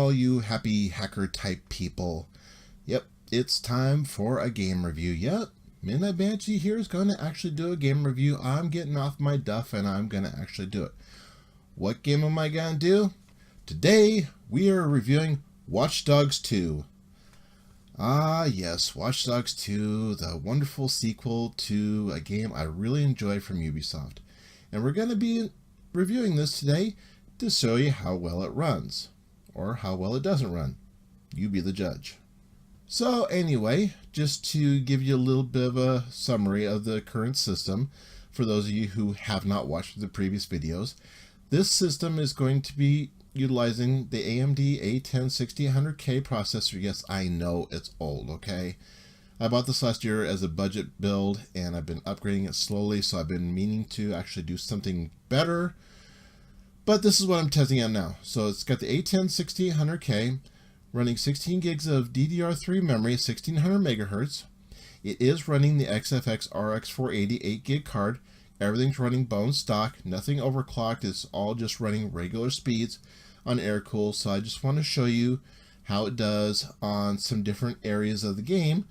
all you happy hacker type people. Yep, it's time for a game review. Yep, Midnight Banshee here is going to actually do a game review. I'm getting off my duff and I'm going to actually do it. What game am I going to do? Today we are reviewing Watch Dogs 2. Ah yes, Watch Dogs 2, the wonderful sequel to a game I really enjoy from Ubisoft. And we're going to be reviewing this today to show you how well it runs, or how well it doesn't run. You be the judge. So anyway, just to give you a little bit of a summary of the current system, for those of you who have not watched the previous videos, this system is going to be utilizing the AMD A10-6800K processor. Yes, I know it's old, okay? I bought this last year as a budget build and I've been upgrading it slowly, so I've been meaning to actually do something better. But this is what I'm testing out now. So it's got the A10-6800K running 16 gigs of DDR3 memory, 1600 megahertz. It is running the XFX RX 480 8 gig card. Everything's running bone stock, nothing overclocked. It's all just running regular speeds on air cool. So I just want to show you how it does on some different areas of the game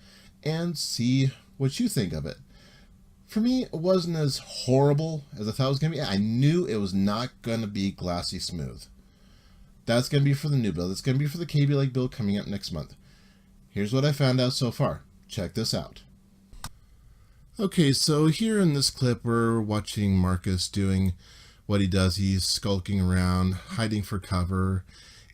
and see what you think of it. For me, it wasn't as horrible as I thought it was going to be. I knew it was not going to be glassy smooth. That's going to be for the new build. It's going to be for the Kaby Lake build coming up next month. Here's what I found out so far. Check this out. Okay, so here in this clip, we're watching Marcus doing what he does. He's skulking around, hiding for cover.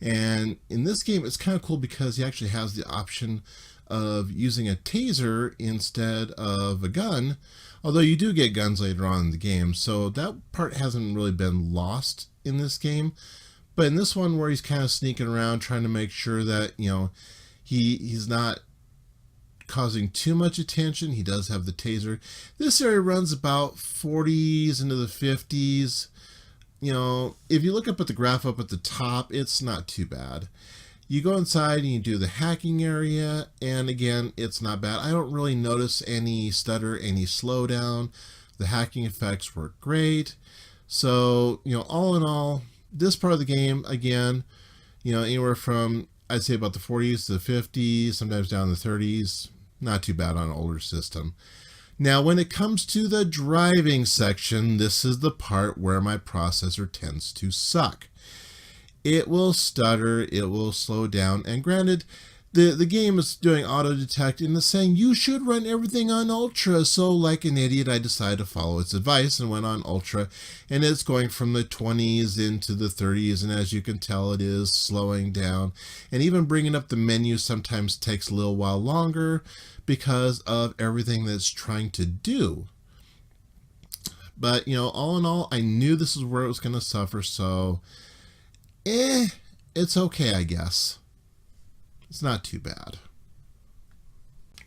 And in this game, it's kind of cool because he actually has the option of using a taser instead of a gun, although you do get guns later on in the game, so that part hasn't really been lost in this game. But in this one, where he's kind of sneaking around trying to make sure that, you know, he's not causing too much attention, he does have the taser. This area runs about 40s into the 50s. You know, if you look up at the graph up at the top, it's not too bad. You go inside and you do the hacking area, and again, it's not bad. I don't really notice any stutter, any slowdown. The hacking effects work great. So, you know, all in all, this part of the game, again, you know, anywhere from, I'd say about the 40s to the 50s, sometimes down the 30s, not too bad on an older system. Now, when it comes to the driving section, this is the part where my processor tends to suck. It will stutter, it will slow down, and granted, the game is doing auto detect and it's saying you should run everything on ultra, so like an idiot I decided to follow its advice and went on ultra, and it's going from the 20s into the 30s, and as you can tell, it is slowing down, and even bringing up the menu sometimes takes a little while longer because of everything that it's trying to do. But you know, all in all, I knew this is where it was going to suffer, so it's okay, I guess. It's not too bad.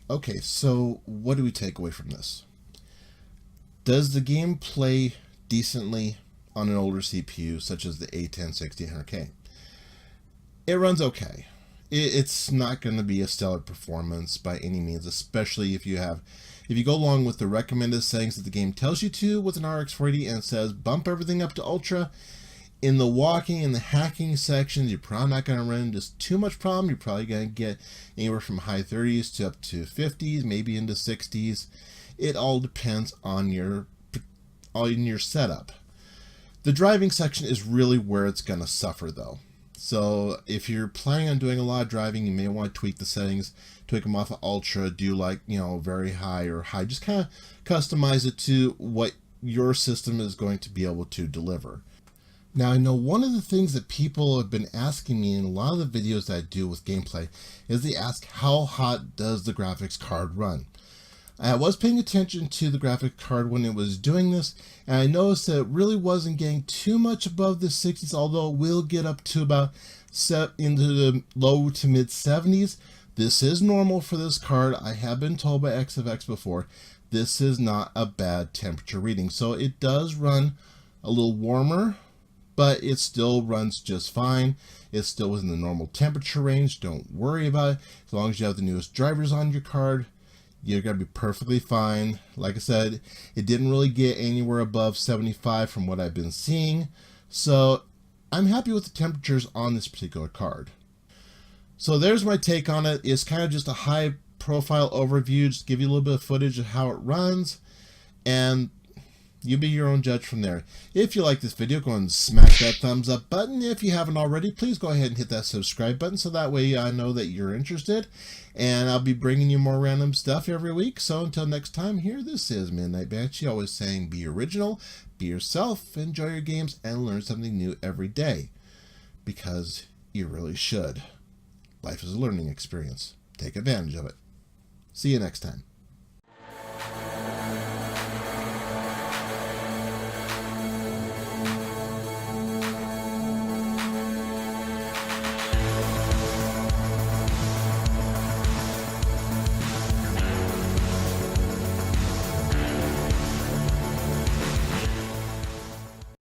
Okay, so what do we take away from this? Does the game play decently on an older CPU such as the A10-6800K? It runs okay. It's not going to be a stellar performance by any means, especially if you go along with the recommended settings that the game tells you to with an RX 480 and says bump everything up to ultra. In the walking and the hacking sections, you're probably not going to run into too much problem. You're probably going to get anywhere from high 30s to up to 50s, maybe into 60s. It all depends on your setup. The driving section is really where it's going to suffer though. So if you're planning on doing a lot of driving, you may want to tweak the settings, tweak them off of ultra, do like, you know, very high or high. Just kind of customize it to what your system is going to be able to deliver. Now, I know one of the things that people have been asking me in a lot of the videos that I do with gameplay is they ask, how hot does the graphics card run? I was paying attention to the graphics card when it was doing this, and I noticed that it really wasn't getting too much above the 60s, although it will get up to about into the low to mid 70s. This is normal for this card. I have been told by XFX before, this is not a bad temperature reading. So it does run a little warmer, but it still runs just fine. It's still within the normal temperature range. Don't worry about it. As long as you have the newest drivers on your card, you're going to be perfectly fine. Like I said, it didn't really get anywhere above 75 from what I've been seeing. So I'm happy with the temperatures on this particular card. So there's my take on it. It's kind of just a high profile overview, just give you a little bit of footage of how it runs, and you be your own judge from there. If you like this video, go and smack that thumbs up button. If you haven't already, please go ahead and hit that subscribe button so that way I know that you're interested. And I'll be bringing you more random stuff every week. So until next time, here, this is Midnight Banshee, always saying be original, be yourself, enjoy your games, and learn something new every day. Because you really should. Life is a learning experience. Take advantage of it. See you next time.